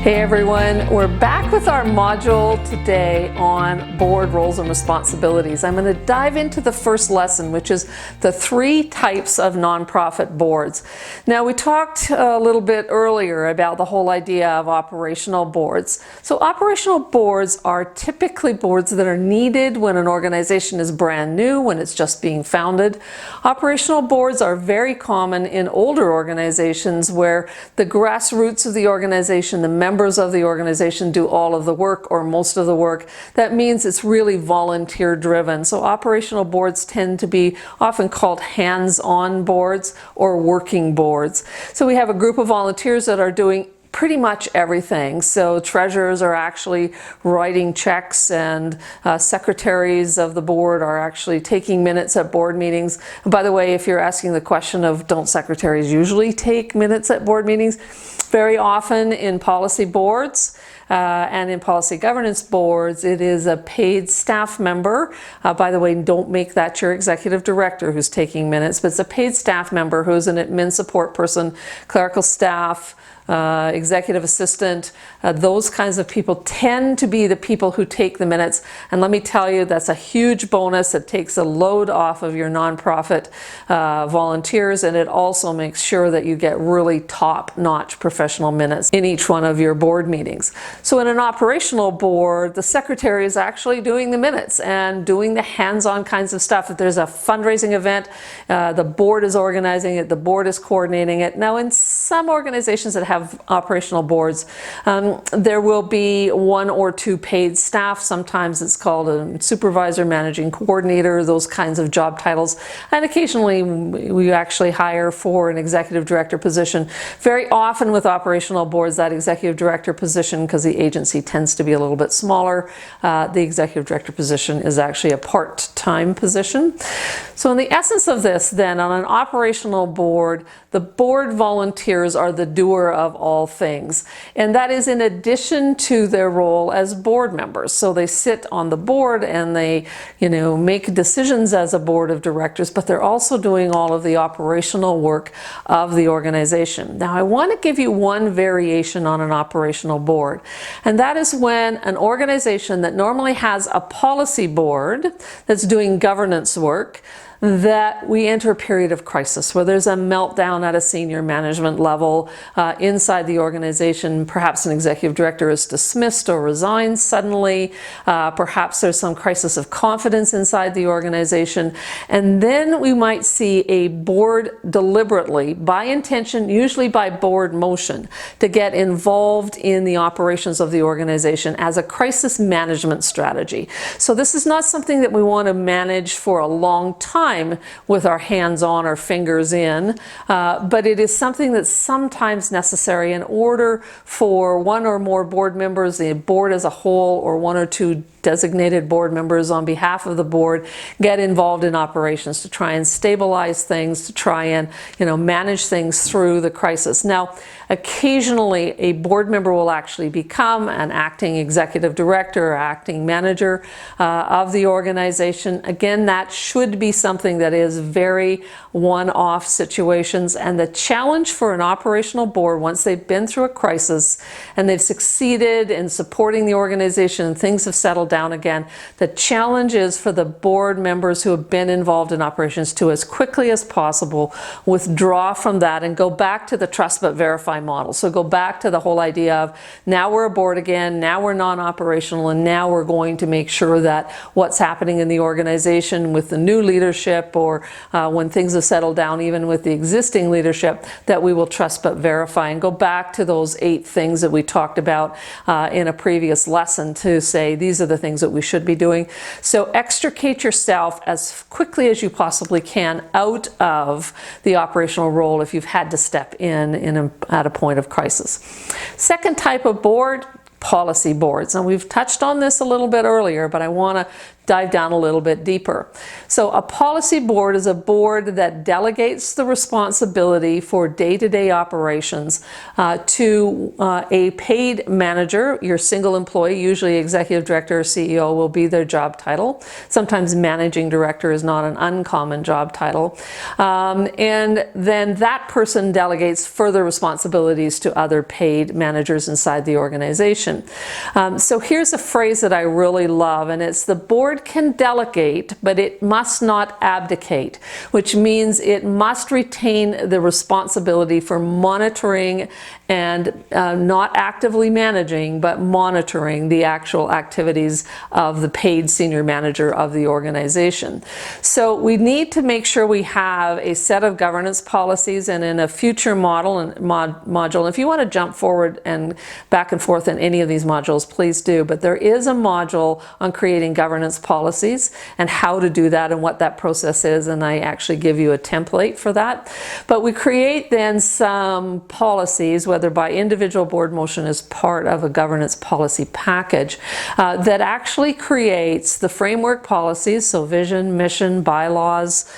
Hey everyone, we're back with our module today on board roles and responsibilities. I'm going to dive into the first lesson, which is the 3 types of nonprofit boards. Now, we talked a little bit earlier about the whole idea of operational boards. So operational boards are typically boards that are needed when an organization is brand new, when it's just being founded. Operational boards are very common in older organizations where the grassroots of the organization, the members of the organization do all of the work or most of the work. That means it's really volunteer driven. So operational boards tend to be often called hands-on boards or working boards. So we have a group of volunteers that are doing pretty much everything. So treasurers are actually writing checks, and secretaries of the board are actually taking minutes at board meetings. And by the way, if you're asking the question of don't secretaries usually take minutes at board meetings, very often in policy boards and in policy governance boards, it is a paid staff member. By the way, don't make that your executive director who's taking minutes, but it's a paid staff member who's an admin support person, clerical staff, executive assistant. Those kinds of people tend to be the people who take the minutes. And let me tell you, that's a huge bonus. It takes a load off of your nonprofit volunteers, and it also makes sure that you get really top-notch professional minutes in each one of your board meetings. So in an operational board, the secretary is actually doing the minutes and doing the hands-on kinds of stuff. If there's a fundraising event, the board is organizing it, the board is coordinating it. Now, in some organizations that have operational boards, there will be 1 or 2 paid staff. Sometimes it's called a supervisor, managing coordinator, those kinds of job titles. And occasionally we actually hire for an executive director position. Very often with operational boards, that executive director position, because the agency tends to be a little bit smaller, the executive director position is actually a part-time position. So in the essence of this then, on an operational board, the board volunteers are the doer of all things. And that is in addition to their role as board members. So they sit on the board and they, make decisions as a board of directors, but they're also doing all of the operational work of the organization. Now, I want to give you one variation on an operational board. And that is when an organization that normally has a policy board that's doing governance work, that we enter a period of crisis where there's a meltdown at a senior management level inside the organization. Perhaps an executive director is dismissed or resigns suddenly. Perhaps there's some crisis of confidence inside the organization. And then we might see a board deliberately, by intention, usually by board motion, to get involved in the operations of the organization as a crisis management strategy. So this is not something that we want to manage for a long time with our hands on or fingers in, but it is something that's sometimes necessary in order for 1 or more board members, the board as a whole, or 1 or 2 designated board members on behalf of the board get involved in operations to try and stabilize things, to try and manage things through the crisis. Now, occasionally a board member will actually become an acting executive director or acting manager of the organization. Again, that should be something that is very one-off situations, and the challenge for an operational board, once they've been through a crisis and they've succeeded in supporting the organization and things have settled down again, the challenge is for the board members who have been involved in operations to, as quickly as possible, withdraw from that and go back to the trust but verify model. So go back to the whole idea of, now we're a board again, now we're non-operational, and now we're going to make sure that what's happening in the organization with the new leadership, or when things have settled down even with the existing leadership, that we will trust but verify, and go back to those 8 things that we talked about in a previous lesson to say these are the things that we should be doing. So extricate yourself as quickly as you possibly can out of the operational role if you've had to step in at a point of crisis. Second type of board, policy boards. And we've touched on this a little bit earlier, but I want to dive down a little bit deeper. So a policy board is a board that delegates the responsibility for day-to-day operations to a paid manager. Your single employee, usually executive director or CEO, will be their job title. Sometimes managing director is not an uncommon job title. And then that person delegates further responsibilities to other paid managers inside the organization. So here's a phrase that I really love, and it's the board can delegate, but it must not abdicate, which means it must retain the responsibility for monitoring and not actively managing, but monitoring the actual activities of the paid senior manager of the organization. So we need to make sure we have a set of governance policies, and in a future module, if you want to jump forward and back and forth in any of these modules, please do, but there is a module on creating governance policies and how to do that and what that process is, and I actually give you a template for that. But we create then some policies, whether by individual board motion as part of a governance policy package, that actually creates the framework policies, so vision, mission, bylaws,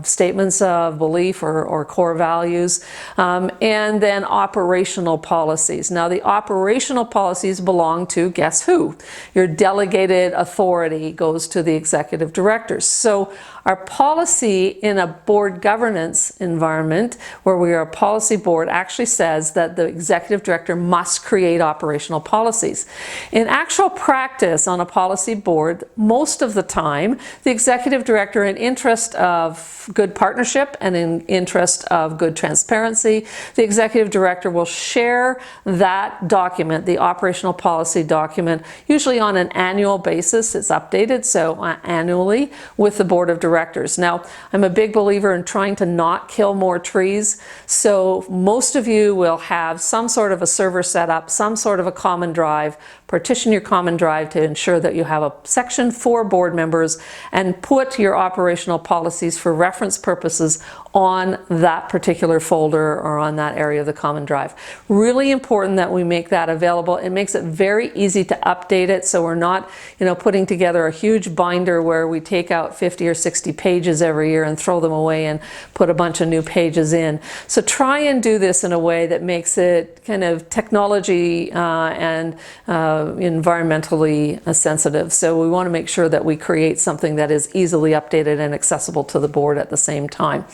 statements of belief or core values, and then operational policies. Now the operational policies belong to, guess who? Your delegated authority goes to the executive directors. So our policy in a board governance environment where we are a policy board actually says that the executive director must create operational policies. In actual practice on a policy board, most of the time, the executive director, in interest of good partnership and in interest of good transparency, the executive director will share that document, the operational policy document, usually on an annual basis. It's updated, so annually, with the board of directors. Now, I'm a big believer in trying to not kill more trees, so most of you will have some sort of a server set up, some sort of a common drive. Partition your common drive to ensure that you have a section for board members, and put your operational policies for reference purposes on that particular folder or on that area of the common drive. Really important that we make that available. It makes it very easy to update it, so we're not, putting together a huge binder where we take out 50 or 60 pages every year and throw them away and put a bunch of new pages in. So try and do this in a way that makes it kind of technology and environmentally sensitive. So we want to make sure that we create something that is easily updated and accessible to the board at the same time.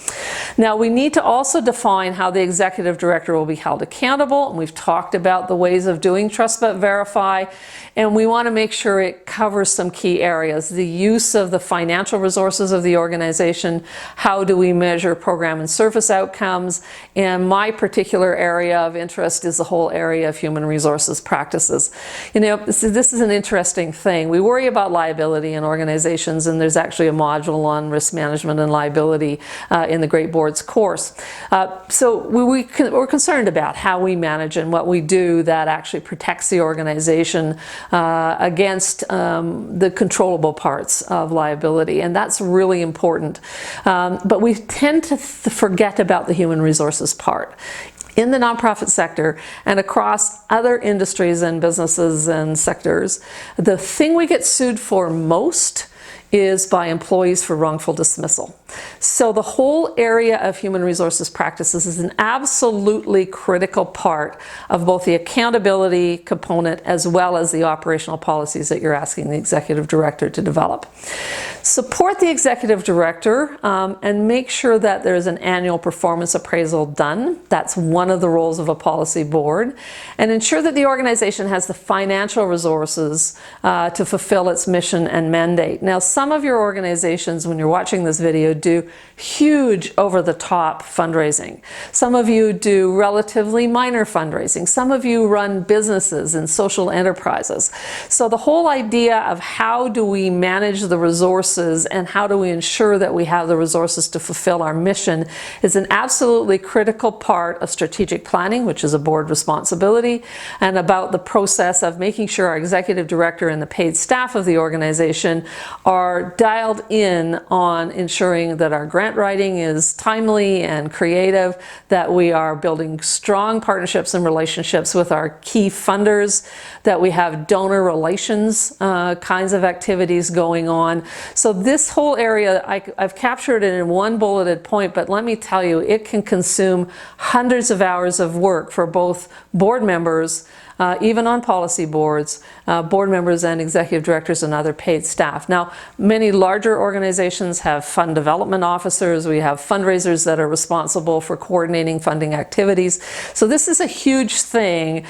Now we need to also define how the executive director will be held accountable, and we've talked about the ways of doing trust but verify, and we want to make sure it covers some key areas. The use of the financial resources of the organization, how do we measure program and service outcomes, and my particular area of interest is the whole area of human resources practices. This is an interesting thing. We worry about liability in organizations, and there's actually a module on risk management and liability in the Great Boards course. So we're concerned about how we manage and what we do that actually protects the organization against the controllable parts of liability, and that's really important. But we tend to forget about the human resources part. In the nonprofit sector and across other industries and businesses and sectors, the thing we get sued for most is by employees for wrongful dismissal. So the whole area of human resources practices is an absolutely critical part of both the accountability component as well as the operational policies that you're asking the executive director to develop. Support the executive director and make sure that there's an annual performance appraisal done. That's one of the roles of a policy board. And ensure that the organization has the financial resources to fulfill its mission and mandate. Now, some of your organizations, when you're watching this video, do huge over-the-top fundraising. Some of you do relatively minor fundraising. Some of you run businesses and social enterprises. So the whole idea of how do we manage the resources and how do we ensure that we have the resources to fulfill our mission is an absolutely critical part of strategic planning, which is a board responsibility, and about the process of making sure our executive director and the paid staff of the organization are dialed in on ensuring ensuring that our grant writing is timely and creative, that we are building strong partnerships and relationships with our key funders, that we have donor relations kinds of activities going on. So this whole area, I've captured it in one bulleted point, but let me tell you, it can consume hundreds of hours of work for both board members, even on policy boards, board members and executive directors and other paid staff. Now, many larger organizations have fund development officers. We have fundraisers that are responsible for coordinating funding activities. So this is a huge thing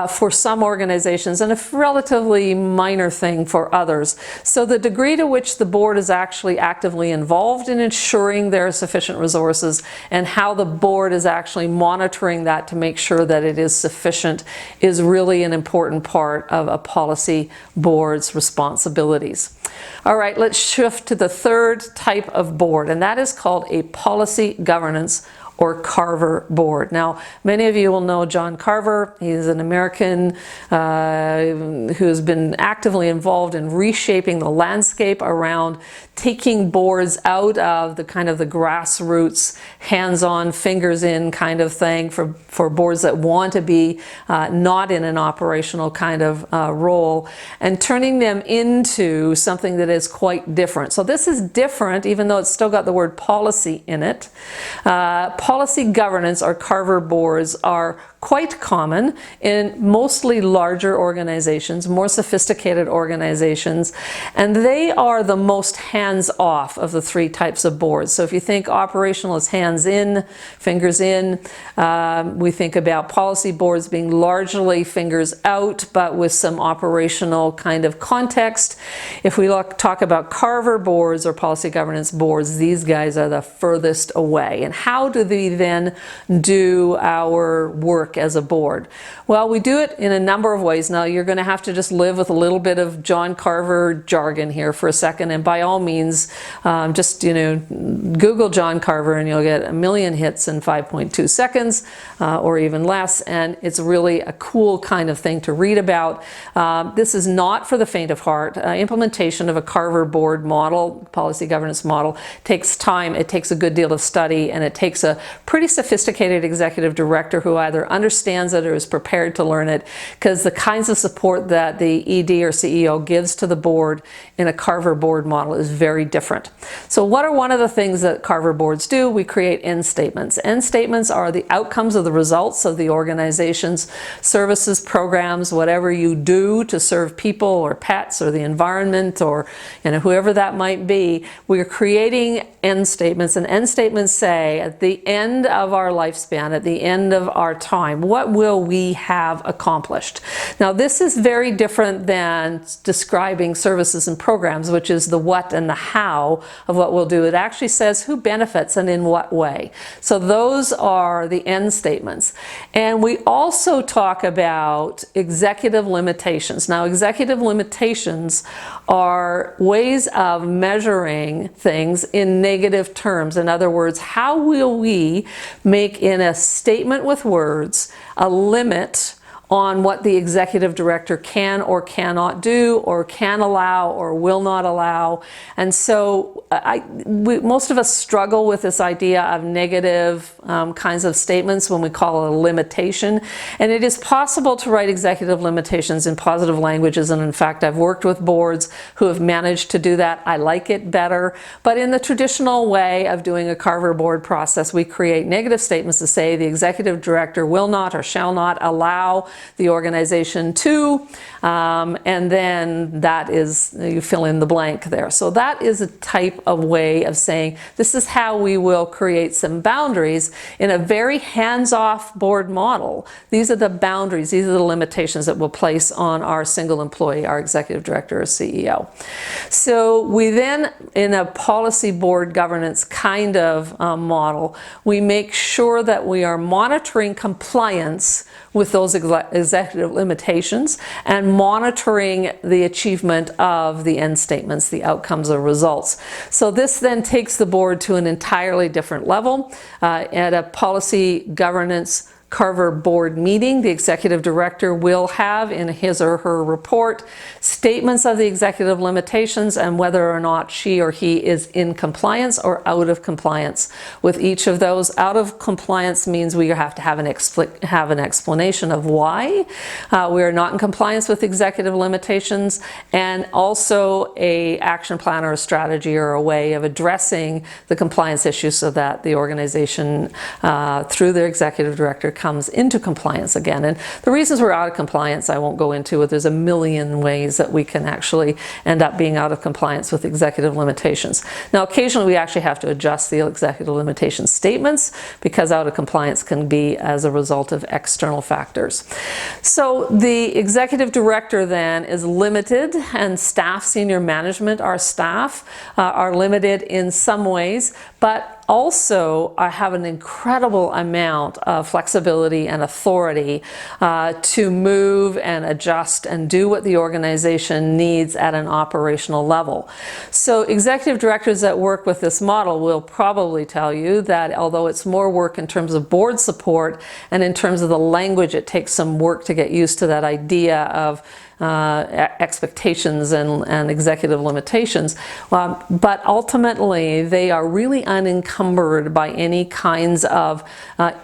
for some organizations and a relatively minor thing for others. So the degree to which the board is actually actively involved in ensuring there are sufficient resources and how the board is actually monitoring that to make sure that it is sufficient is really an important part of a policy board's responsibilities. All right, let's shift to the third type of board, and that is called a policy governance or Carver board. Now, many of you will know John Carver. He's an American who's been actively involved in reshaping the landscape around taking boards out of the kind of the grassroots, hands-on, fingers in kind of thing for boards that want to be not in an operational kind of role, and turning them into something that is quite different. So this is different, even though it's still got the word policy in it. Policy governance or Carver boards are quite common in mostly larger organizations, more sophisticated organizations, and they are the most hands-off of the three types of boards. So if you think operational is hands in, fingers in, we think about policy boards being largely fingers out, but with some operational kind of context. If we talk about Carver boards or policy governance boards, these guys are the furthest away. And how do we then do our work as a board? Well, we do it in a number of ways. Now, you're going to have to just live with a little bit of John Carver jargon here for a second, and by all means, just Google John Carver and you'll get a million hits in 5.2 seconds or even less, and it's really a cool kind of thing to read about. This is not for the faint of heart. Implementation of a Carver board model, policy governance model, takes time. It takes a good deal of study, and it takes a pretty sophisticated executive director who either understands it or is prepared to learn it, because the kinds of support that the ED or CEO gives to the board in a Carver board model is very different. So what are one of the things that Carver boards do? We create end statements. End statements are the outcomes of the results of the organization's services, programs, whatever you do to serve people or pets or the environment or whoever that might be. We're creating end statements, and end statements say at the end of our lifespan, at the end of our time, what will we have accomplished? Now, this is very different than describing services and programs, which is the what and the how of what we'll do. It actually says who benefits and in what way. So those are the end statements. And we also talk about executive limitations. Now, executive limitations are ways of measuring things in negative terms. In other words, how will we make in a statement with words a limit on what the executive director can or cannot do, or can allow or will not allow. And so most of us struggle with this idea of negative kinds of statements when we call it a limitation. And it is possible to write executive limitations in positive languages, and in fact I've worked with boards who have managed to do that. I like it better. But in the traditional way of doing a Carver board process, we create negative statements to say the executive director will not or shall not allow the organization to, and then that is, you fill in the blank there. So that is a type of way of saying this is how we will create some boundaries in a very hands-off board model. These are the boundaries, these are the limitations that we'll place on our single employee, our executive director or CEO. So we then, in a policy board governance kind of model, we make sure that we are monitoring compliance with those executive limitations and monitoring the achievement of the end statements, the outcomes or results. So this then takes the board to an entirely different level. At a policy governance Carver board meeting, the executive director will have in his or her report statements of the executive limitations and whether or not she or he is in compliance or out of compliance with each of those. Out of compliance means we have to have an explanation of why we are not in compliance with executive limitations, and also a action plan or a strategy or a way of addressing the compliance issues so that the organization through their executive director comes into compliance again. And the reasons we're out of compliance I won't go into it. There's a million ways that we can actually end up being out of compliance with executive limitations. Now occasionally we actually have to adjust the executive limitation statements because out of compliance can be as a result of external factors. So the executive director then is limited, and staff, senior management, our staff are limited in some ways, but also I have an incredible amount of flexibility and authority to move and adjust and do what the organization needs at an operational level. So executive directors that work with this model will probably tell you that although it's more work in terms of board support and in terms of the language, it takes some work to get used to that idea of expectations and executive limitations, but ultimately they are really unencumbered by any kinds of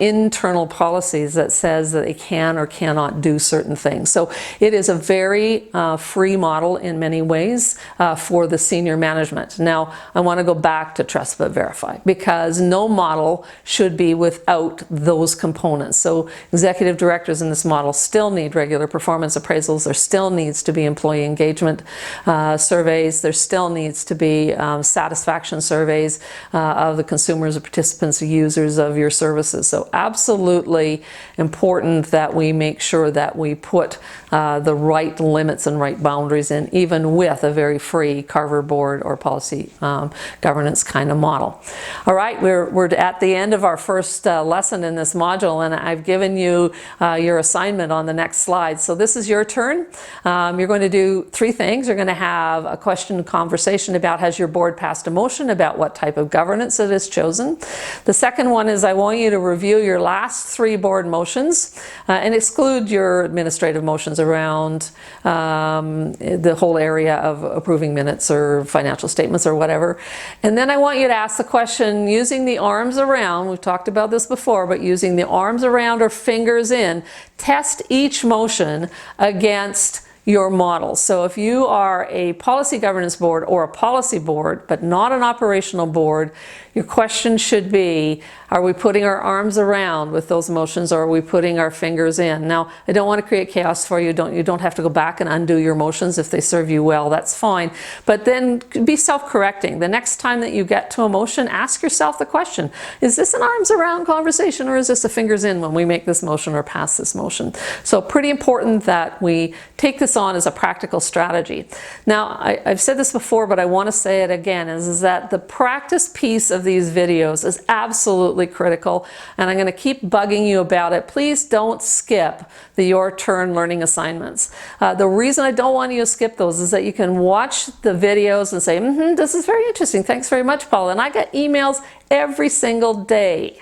internal policies that says that they can or cannot do certain things. So it is a very free model in many ways for the senior management. Now I want to go back to trust but verify, because no model should be without those components. So executive directors in this model still need regular performance appraisals. There still needs to be employee engagement surveys. There still needs to be satisfaction surveys of the consumers, or participants, or users of your services. So absolutely important that we make sure that we put the right limits and right boundaries in, even with a very free Carver board or policy governance kind of model. All right, we're at the end of our first lesson in this module, and I've given you your assignment on the next slide. So this is your turn. You're going to do three things. You're going to have a question conversation about, has your board passed a motion, about what type of governance it has chosen. The second one is I want you to review your last three board motions and exclude your administrative motions around the whole area of approving minutes or financial statements or whatever. And then I want you to ask the question using the arms around. We've talked about this before, but using the arms around or fingers in, test each motion against your model. So if you are a policy governance board or a policy board, but not an operational board, your question should be, are we putting our arms around with those motions, or are we putting our fingers in? Now, I don't want to create chaos for you. You don't have to go back and undo your motions. If they serve you well, that's fine. But then be self-correcting. The next time that you get to a motion, ask yourself the question, is this an arms around conversation, or is this a fingers in when we make this motion or pass this motion? So pretty important that we take this on as a practical strategy. Now, I've said this before, but I want to say it again, is that the practice piece of these videos is absolutely critical, and I'm going to keep bugging you about it. Please don't skip the Your Turn learning assignments. The reason I don't want you to skip those is that you can watch the videos and say, this is very interesting. Thanks very much, Paula. And I get emails every single day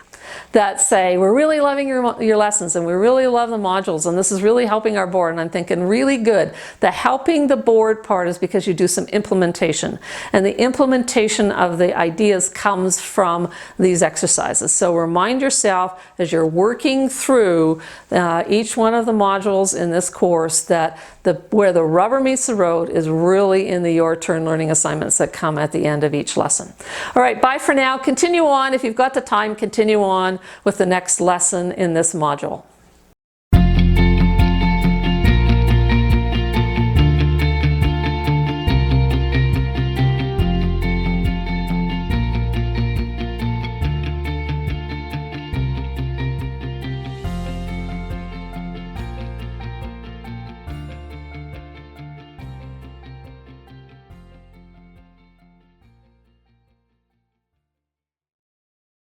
that say, we're really loving your lessons, and we really love the modules, and this is really helping our board. And I'm thinking, really good. The helping the board part is because you do some implementation, and the implementation of the ideas comes from these exercises. So remind yourself as you're working through each one of the modules in this course that where the rubber meets the road is really in the Your Turn learning assignments that come at the end of each lesson. All right, bye for now. Continue on. If you've got the time, continue on with the next lesson in this module.